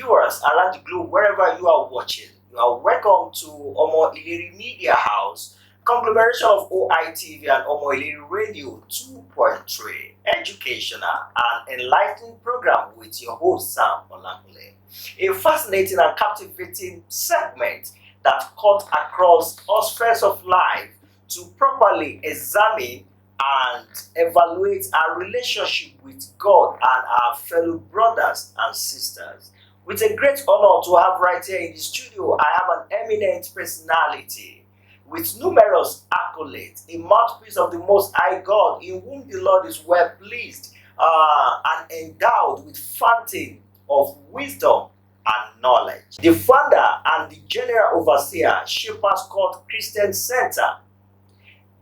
viewers around the globe, wherever you are watching, you are welcome to Omo Ileri Media House, conglomeration of OITV and Omo Ileri Radio 2.3, educational and enlightening program with your host Sam Olakunle. A fascinating and captivating segment that cuts across all spheres of life to properly examine and evaluate our relationship with God and our fellow brothers and sisters. With a great honor to have right here in the studio, I have an eminent personality with numerous accolades, a mouthpiece of the Most High God, in whom the Lord is well pleased, and endowed with fountain of wisdom and knowledge. The founder and the general overseer, Shepherd's Christian Center,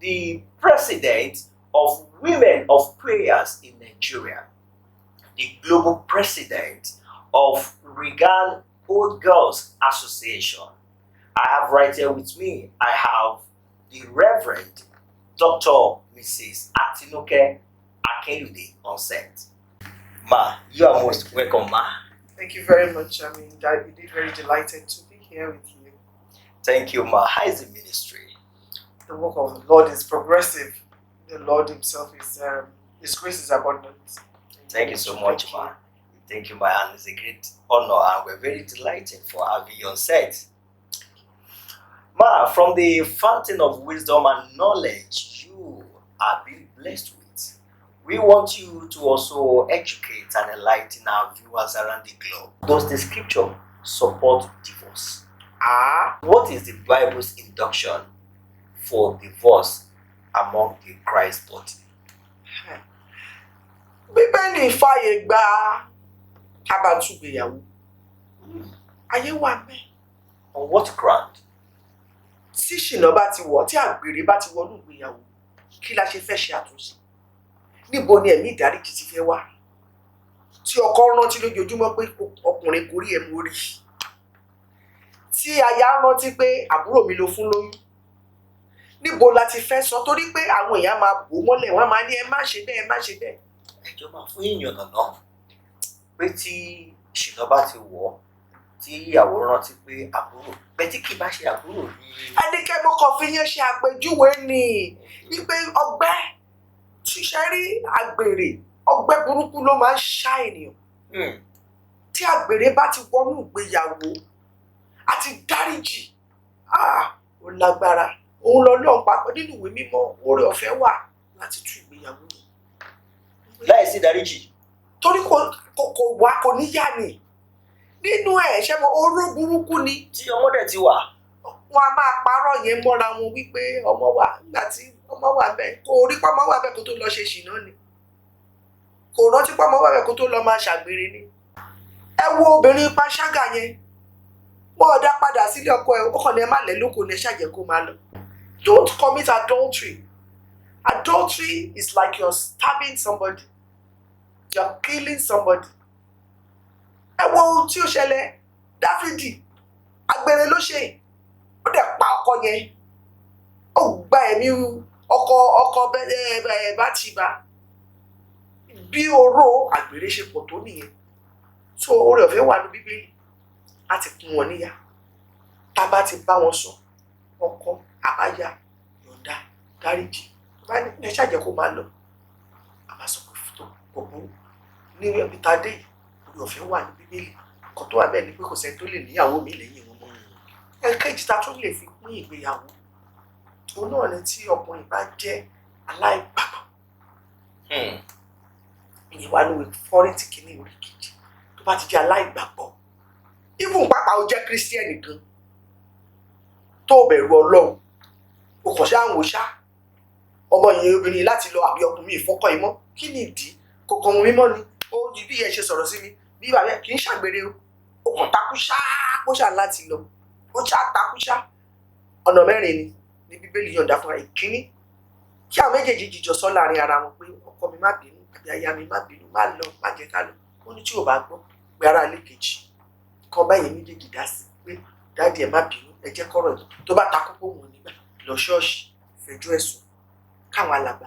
the president of Women of Prayers in Nigeria, the global president of REV'D Old Girls Association. I have right here with me, I have the Reverend Dr. Mrs. ATINUKE AKINLUDE on set. Ma, you are most welcome, ma. Thank you very much. I mean, I'm very delighted to be here with you. Thank you, ma. How is the ministry? The work of the Lord is progressive. The Lord Himself is, His grace is abundant. Thank you so much, ma. Thank you, ma. And it's a great honor, and we're very delighted for having you on set. Ma, from the fountain of wisdom and knowledge you are being blessed with, we want you to also educate and enlighten our viewers around the globe. Does the scripture support divorce? What is the Bible's induction for divorce among the Christ body? Bíbélì fàyè gba ká túgbéyàwó. Ayé wà mẹ́. On what ground? Tí ṣìnà bá ti wọ̀, tí àgbèrè bá ti wọnú ìgbéyàwó, kí la ṣe fẹ́ ṣe àtúnṣe? Níbo ni ẹ̀mí ìdáríjì ti fẹ́ wá? Tí ọkọ rántí lójoojúmọ́ pé ọkùnrin kò rí ẹ̀ mú rí. Tí aya rántí pé àbúrò mi ló fún lóyún. Níbo la ti fẹ́ sọ? Torí pé àwọn èèyàn máa bò mọ́lẹ̀, wọ́n máa ní ẹ má ṣe bẹ́ẹ̀, ẹ má ṣe bẹ́ẹ̀. Ẹjọ́ máa fún èèyàn nàná pé tí ìṣìnà bá ti wọ̀, tí ìyàwó rántí pé àbúrò, pé tí kì bá ṣe àbúrò ni. Ẹnikẹ́ni mo kàn fi yẹn ṣe àpèjúwe ni wípé ọgbẹ́ ṣiṣẹ́ rí àgbèrè, ọgbẹ́ burúkú ló máa ń ṣá ènìyàn. Tí àgbèrè bá ti wọnú ìgbéyàwó àti dáríjì, ó lágbára. Òun lọ́lọ́run papọ̀ nínú ìwé mímọ́, oore ọ̀fẹ́ wà láti tú ìgbéyàwó yìí. Láìsí dáríjì. Torí kò wá kò níyà ni. Nínú ẹ̀ ṣe mọ oró burúkú ni. Tí ọmọ dẹ̀ ti wà. Wọ́n á máa parọ́ yẹn mọ́ra wọn wípé ọmọ wà nígbà tí ọmọ wà bẹ́ẹ̀. Kò rí pọ́nmọ́ wà bẹ́ẹ̀ kó tó lọ ṣe ṣìnà ni. Kò rántí pọ́nmọ́ wà bẹ́ẹ̀ kó tó lọ máa ṣàgbèrè ni. Ẹ wo obìnrin panṣágà yẹn. Wọ́n ọ̀dá padà sílé ọkọ ẹ̀, ó kàn ní ẹ má lẹ̀ lóko ní ẹ ṣàjẹ́ kó máa lọ. Don't commit adultery. Adultery is like you're stabbing somebody. You're killing somebody. Ẹ wo ohun tí ó ṣẹlẹ̀, Dáfídì, àgbèrè ló ṣe, ó dẹ̀ pa ọkọ yẹn, ó gba ẹ̀mí ọkọ Bátíbà. Bí oró àgbèrè ṣe pọ̀ tó nìyẹn. So oore ọ̀fẹ́ wà ní Bíbélì láti kún wọn níyà. Tá bá ti bá wọn sọ, ọkọ àbáyà yọ̀ǹda dáríjì. Bá ní ẹ ṣàjẹ́ kó máa lọ. Àbá sọ pé fútó kò burú. Ní ẹbí tá dé yìí, oore ọ̀fẹ́ wà ní Bíbélì. Nǹkan tó wà bẹ́ẹ̀ ni pé kò sẹ́ni tó lè níyàwó mi lẹ́yìn wọn mọ́. Ẹ̀kejì ta tún lè fi pín ìgbéyàwó. Òun náà ni tí ọkùnrin bá jẹ́ aláìgbàgbọ́. Ìyẹn wà ní fọ́rẹ́ǹtì kìíní orí kejì. Tó bá ti jẹ́ aláìgbàgbọ́. Even pàápàá ó jẹ́ Kírísítíẹ́nì gan. Tó bẹ̀rù Ọlọ́run. O kàn ṣáà ń wo ṣá. Ọmọ yẹn obìnrin láti lọ àbí ọkùnrin ìfọ́kọ̀ ìmọ̀. Kí ni ìdí? Kò kàn wọ́n mímọ́ ni. Ó di bí ẹ ṣe sọ̀rọ̀ sí mi. Bí bàbá ẹ̀ kì í ṣàgbèrè o. O kàn takú ṣá kó ṣá láti lọ. Ó ṣá takú ṣá. Ọ̀nà mẹ́rin ni Bíbélì yọ̀ǹda fún wa. Ìkíní, kí àwọn méjèèjì jíjọ sọ láàrin ara wọn pé ọkọ mi má bínú àbí aya mi má bínú, má lọ, má jẹ́ ká lọ. Ó ní tí ò bá gbọ́ pé ara ilé kejì kan báyìí méjèèjì dá sí pé dáàdì ẹ má bínú, ẹ jẹ́ kọ́rọ̀ yìí. Tó bá takú pé òun nígbà lọ ṣọ́ọ̀ṣì fẹjọ́ ẹ̀sùn káwọn alàgbà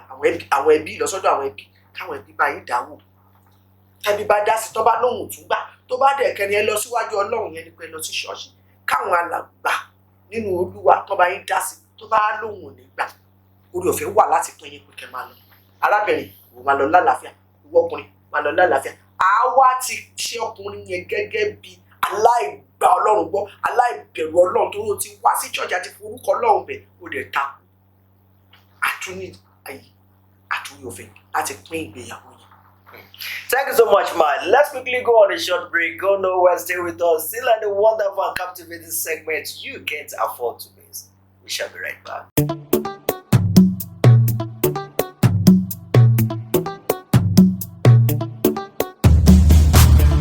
àwọn ẹbí lọ sọ́dọ̀ àwọn ẹbí káwọn ẹbí bá yín dáwò. Tẹ́bí bá dá sí tó bá lóhùn tún gbà tó bá dẹ̀ kẹ́ni ẹ lọ síwájú Ọlọ́run yẹn ni pé lọ sí ṣọ́ọ̀ṣì káwọn alàgbà nínú Olúwa tó bá yín dá sí tó bá lóhùn ò ní gbà orí ọ̀fẹ́ wà láti pín yín pé kẹ́ máa lọ arábìnrin ìwọ máa lọ lálàáfíà ìwọ ọkùnrin máa lọ lálàáfíà àwa ti ṣe ọkùnrin yẹn gẹ́gẹ́ bí aláìgbà Ọlọ́run gbọ́ aláìbẹ̀rù Ọlọ́run tó ti wá sí church àti forúkọ Ọlọ́run bẹ̀ ó dẹ̀ ta àtúní ayé àtúní ọ̀fẹ́ láti pín ìgbéyàwó yẹn. Thank you so much, man. Let's quickly go on a short break. Go nowhere, stay with us. Still at the wonderful and captivating segment you can't afford to miss. We shall be right back.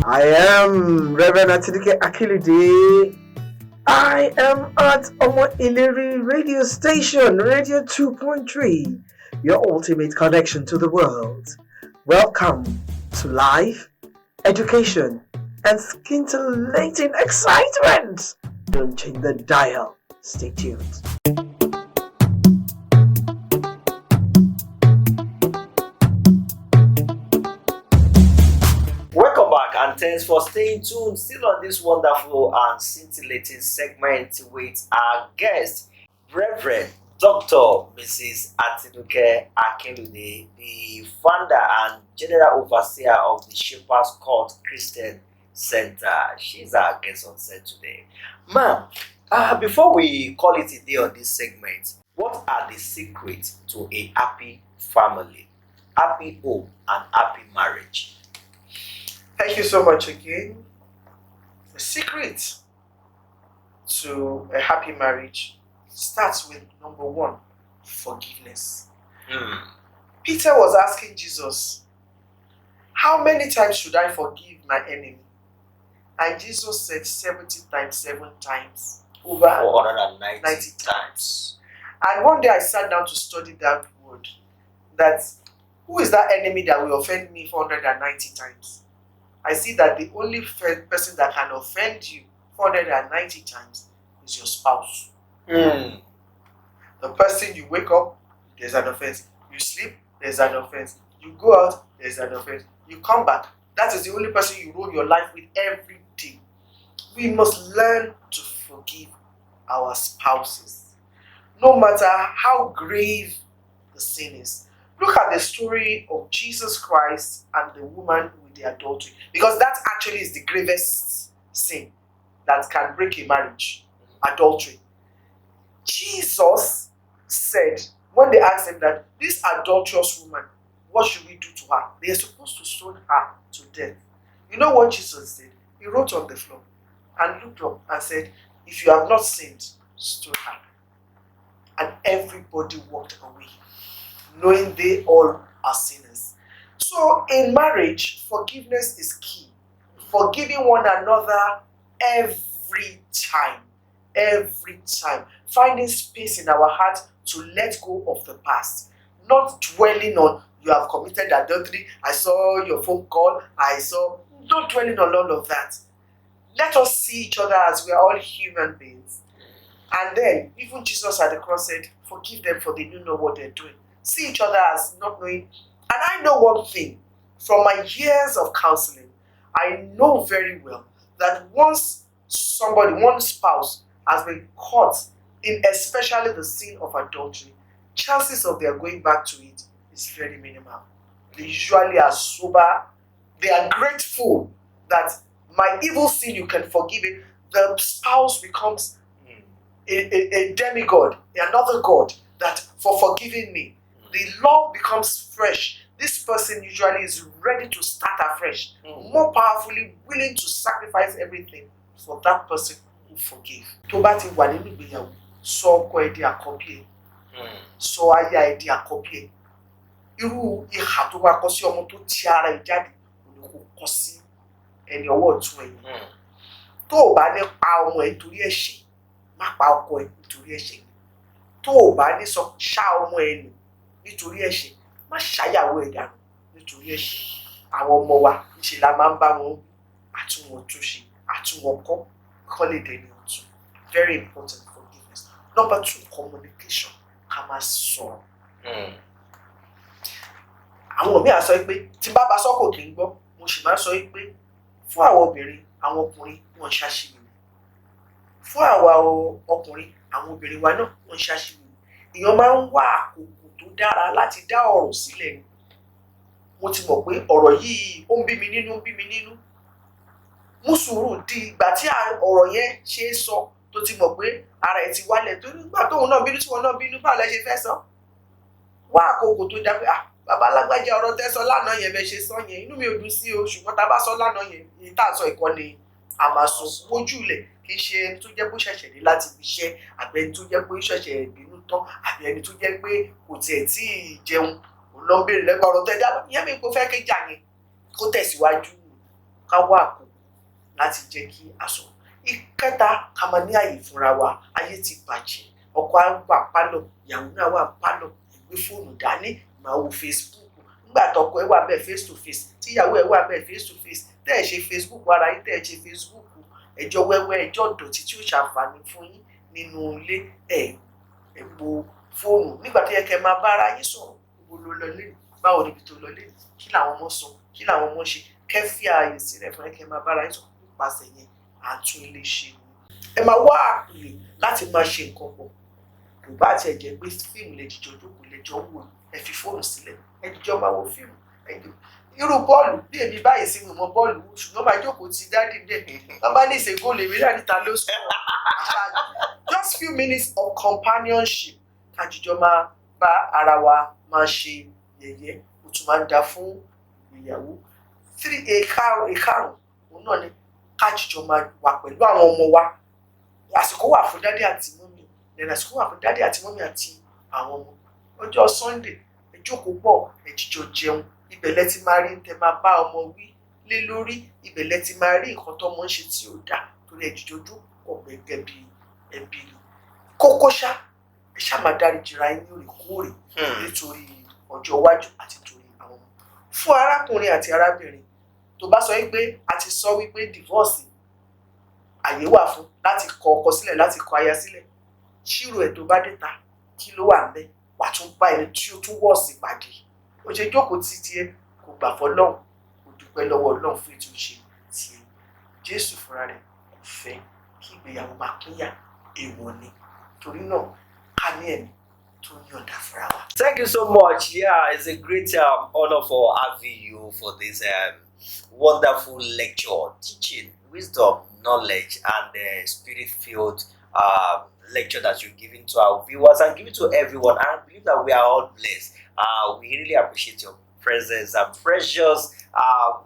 I am Reverend AKINLUDE. I am at Ileri radio station, Radio 2.3, your ultimate connection to the world. Welcome to life, education, and scintillating excitement. Don't change the dial. Stay tuned. Welcome back and thanks for staying tuned. Still on this wonderful and scintillating segment with our guest, Reverend Dr. Mrs. ATINUKE AKINLUDE, the founder and general overseer of the scourtchristiancenter. She's our guest on set today. Ma'am, before we call it a day on this segment, what are the secrets to a happy family, happy home, and happy marriage? Thank you so much again. The secret to a happy marriage starts with number one, forgiveness. Peter was asking Jesus, how many times should I forgive my enemy? And Jesus said 70 times, 7 times, over 490 times. And one day I sat down to study that word, that who is that enemy that will offend me 490 times? I see that the only person that can offend you 490 times is your spouse. The person you wake up, there's an offense. You sleep, there's an offense. You go out, there's an offense. You come back, that is the only person you roll your life with every day. We must learn to forgive our spouses, no matter how grave the sin is. Look at the story of Jesus Christ and the woman with the adultery, because that actually is the gravest sin that can break a marriage, adultery. Jesus said, when they asked him that, this adulterous woman, what should we do to her? They are supposed to stone her to death. You know what Jesus did? He wrote on the floor and looked up and said, if you have not sinned, stone her. And everybody walked away, knowing they all are sinners. So in marriage, forgiveness is key. Forgiving one another every time. Every time. Finding space in our heart to let go of the past. Not dwelling on, you have committed adultery, I saw your phone call, Don't dwelling on all of that. Let us see each other as we are all human beings. And then, even Jesus at the cross said, forgive them for they don't know what they're doing. See each other as not knowing. And I know one thing, from my years of counseling, I know very well that once one spouse has been caught in especially the sin of adultery, chances of their going back to it is very minimal. They usually are sober. They are grateful that my evil sin, you can forgive it. The spouse becomes a demigod, another god, that for forgiving me. The love becomes fresh. This person usually is ready to start afresh, more powerfully willing to sacrifice everything for that person who forgave. Tó bá ti wà nínú ìgbéyàwó, sọ ọkọ ẹ di àkọ́bí ẹ, sọ aya ẹ di àkọ́bí ẹ. Irú ìhà tó wá kọ sí ọmọ tó ti ara ẹ jáde, òun kò kọ sí ẹni ọwọ́ ọ̀tún ẹ̀yìn. Tó o bá ní pa ọmọ ẹ nítorí ẹ̀ṣẹ̀, má pa ọkọ ẹ nítorí ẹ̀ṣẹ̀. Tó o bá ní sọ ṣá ọmọ ẹ nù nítorí ẹ̀ṣẹ̀, má ṣàyàwó ẹ̀ dànù nítorí ẹ̀ṣẹ̀. Àwọn ọmọ wa ṣe la máa ń bá wọn àtúnwọ̀n túnṣe, àtúnwọ̀n kọ́, kọ́ lè dẹni ọ̀tún. Very important, forgiveness. Number 2, communication. Ká máa sọ̀rọ̀. Àwọn míì á sọ pé tí bá bá sọ kò kí ń gbọ́, mo sì máa sọ pé Fún àwọn obìnrin, àwọn ọkùnrin wọ́n ń ṣàṣìwèrè. Fún àwa ọkùnrin, àwọn obìnrin wa náà wọ́n ń ṣàṣìwèrè. Èèyàn máa ń wá àkókò tó dára láti dá ọ̀rọ̀ sílẹ̀ ni. Mo ti mọ̀ pé ọ̀rọ̀ yìí ó ń bí mi nínú, mú sùúrù di ìgbà tí ọ̀rọ̀ yẹn ṣe é sọ tó ti mọ̀ pé ara ẹ̀ ti wálẹ̀, torí nígbà tóun náà bínú tí wọn náà bínú, báwo lẹ ṣe fẹ́ sọ? Wá àkókò tó dá pé bàbá alágbájá ọ̀rọ̀ tẹ́ sọ lánàá yẹn bẹ ṣe sọ yẹn, inú mi ò dùn sí o, ṣùgbọ́n tá a bá sọ lánàá yẹn, èyí tá a sọ ìkọ́ni àmàsọ wójúlẹ̀, kì í ṣe ẹni tó jẹ́ pé ṣẹ̀ṣẹ̀ dé láti ibi iṣẹ́, àbí ẹni tó jẹ́ pé ṣẹ̀ṣẹ̀ bínú tán, àbí ẹni tó jẹ́ pé kò tiẹ̀ tí ì jẹun, òun lọ ń béèrè lẹ́gbàá ọ̀rọ̀ tẹ́ dá ìyẹn mi kò fẹ́ kéjà yẹn kó tẹ̀síwájú, ká wá àkókò láti jẹ́ kí a sọ. Ìkẹta, ká máa ní àyè fúnra wa. Ayé ti bàjẹ́, ọkọ á wà pálọ̀, ìyàwó náà wà pálọ̀, gbé fóònù dání, máa wo Facebook. Nígbà tọkọ ẹ wà bẹ́ẹ̀ face to face, tíyàwó ẹ wà bẹ́ẹ̀ face to face, tẹ́ ẹ ṣe Facebook ara yín, tẹ́ ẹ ṣe Facebook, ẹjọ́ wẹ́wẹ́, ẹjọ́ ìdọ̀tí tí ó ṣàǹfààní fún yín nínú ilé, ẹ wo fóònù. Nígbà tó yẹ kẹ́ máa bá ara yín sọ̀rọ̀, gbogbo ló lọ lẹ́nu, báwo níbi tó lọ lẹ́nu, kí làwọn ọmọ sọ, kí làwọn ọmọ ṣe, kẹ́ fi ààyè sílẹ̀ fún ẹ kẹ́ máa bá ara yín sọ̀rọ̀. Nípasẹ̀ yẹn, àtún ilé ṣe ni. Ẹ máa wá àpèrè láti máa ṣe nǹkan pọ̀. Kò bá tiẹ̀ jẹ́ pé fíìmù lè jíjọ jókòó lẹ́jọ́ wò, ẹ fi fóònù sílẹ̀, ẹ jíjọ máa wo fíìmù. Irú bọ́ọ̀lù bí èmi báyìí sí mi mọ bọ́ọ̀lù wò, ṣùgbọ́n máa jókòó ti dádì dẹ̀. Wọ́n bá ní ìṣègùn lè rí láti ta ló sọ. Just few minutes of companionship, ká jíjọ máa bá ara wa máa ṣe yẹ̀yẹ́, ó tún máa ń da fún ìgbéyàwó. Ìkarùn-ún òun náà ni ká jíjọ máa wà pẹ̀lú àwọn ọmọ wa. Àsìkò wà fún dádì àti mọ́mì, lẹ́nu àsìkò wà fún dádì àti mọ́mì àti àwọn ọmọ. Ọjọ́ Sunday, ẹ jókòó pọ̀, ẹ jíjọ jẹun. Ibẹ̀ lẹ ti máa rí tẹ máa bá ọmọ wí lé lórí. Ibẹ̀ lẹ ti máa rí nǹkan tọ́mọ ń ṣe tí ò dáa, torí ẹ jíjọ jókòó gẹ́gẹ́ bí ẹbí. Kókó ṣá, ẹ ṣá máa dáríjìra yín lóòrèkóòrè nítorí ọjọ́ iwájú àti nítorí àwọn ọmọ. Fún arákùnrin àti arábìnrin tó bá sọ wípé a ti sọ wípé divorce àyè wà fún láti kọ ọkọ sílẹ̀, láti kọ aya sílẹ̀, ṣírò ẹ̀ tó bá dé ta, kí ló wà ńbẹ̀? Wà tún bá ẹni tí ó tún wọ̀ sí pàdé. Ó ṣe jókòó tí tiẹ̀ kò gbà fọ́lọ́run, kò dúpẹ́ lọ́wọ́ Ọlọ́run fún ètò ìṣe tiẹ̀. Jésù fúnra rẹ̀ kò fẹ́ kí ìgbéyàwó máa pínyà, èèwọ̀ ni. Torí náà, ká ní ẹ̀mí tó yọ̀ǹda fúnra wa. Thank you so much. Yeah, it's a great honor for having you for this wonderful lecture, teaching, wisdom, knowledge, and spirit-filled lecture that you're giving to our viewers and giving to everyone. I believe that we are all blessed. We really appreciate your presence and precious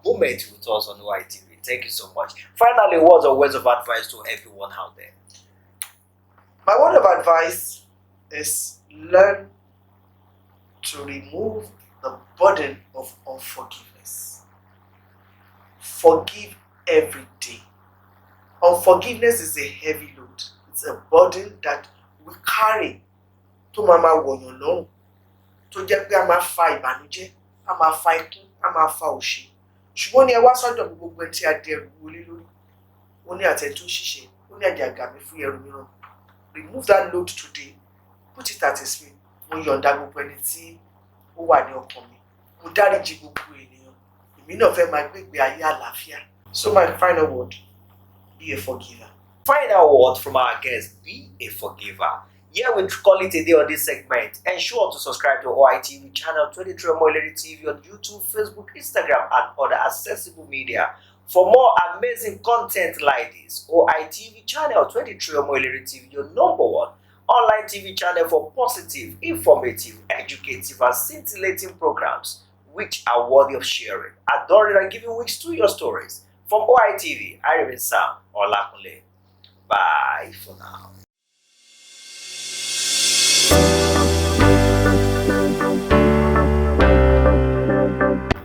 moment with us on YTV. Thank you so much. Finally, words or words of advice to everyone out there? My word of advice is learn to remove the burden of unforgiveness. Forgive every day. Unforgiveness is a heavy load. It's a burden that we carry tó máa wọ̀yàn lọ́rùn, tó jẹ́ pé a máa fa ìbànújẹ́, a máa fa ikú, a máa fa òṣè. Ṣùgbọ́n ní ẹ wá sọ́dọ̀ mi gbogbo ẹni tí a dẹrù wọlé lórí. Ó ní àtẹ tó ṣiṣẹ́, ó ní àjàgà mi fún ẹrù mìíràn. Remove that load today. Put it at his feet. Mo yọ̀ǹda gbogbo ẹni tí ó wà ní ọkàn mi. Mo dáríjì gbogbo ènìyàn. Èmi náà fẹ́ máa gbégbé ayé àlàáfíà. So my final word, be a forgiver. Final word from our guest, be a forgiver. Yeah, we call it a day on this segment. Ensure to subscribe to OITV channel 23 Omoileri TV on YouTube, Facebook, Instagram, and other accessible media. For more amazing content like this, OITV channel 23 Omoileri TV, your #1 online TV channel for positive, informative, educative, and scintillating programs which are worthy of sharing, adoring, and giving wings to your stories. From OITV, I remain Sam Olakunle. Bye for now.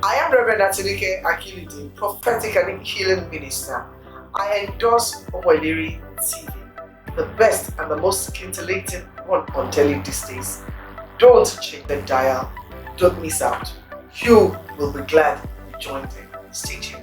I am Reverend ATINUKE, AKINLUDE, prophetic and healing minister. I endorse Omoileri TV, the best and the most scintillating one on telly these days. Don't change the dial. Don't miss out. You will be glad you joined them. Stay tuned.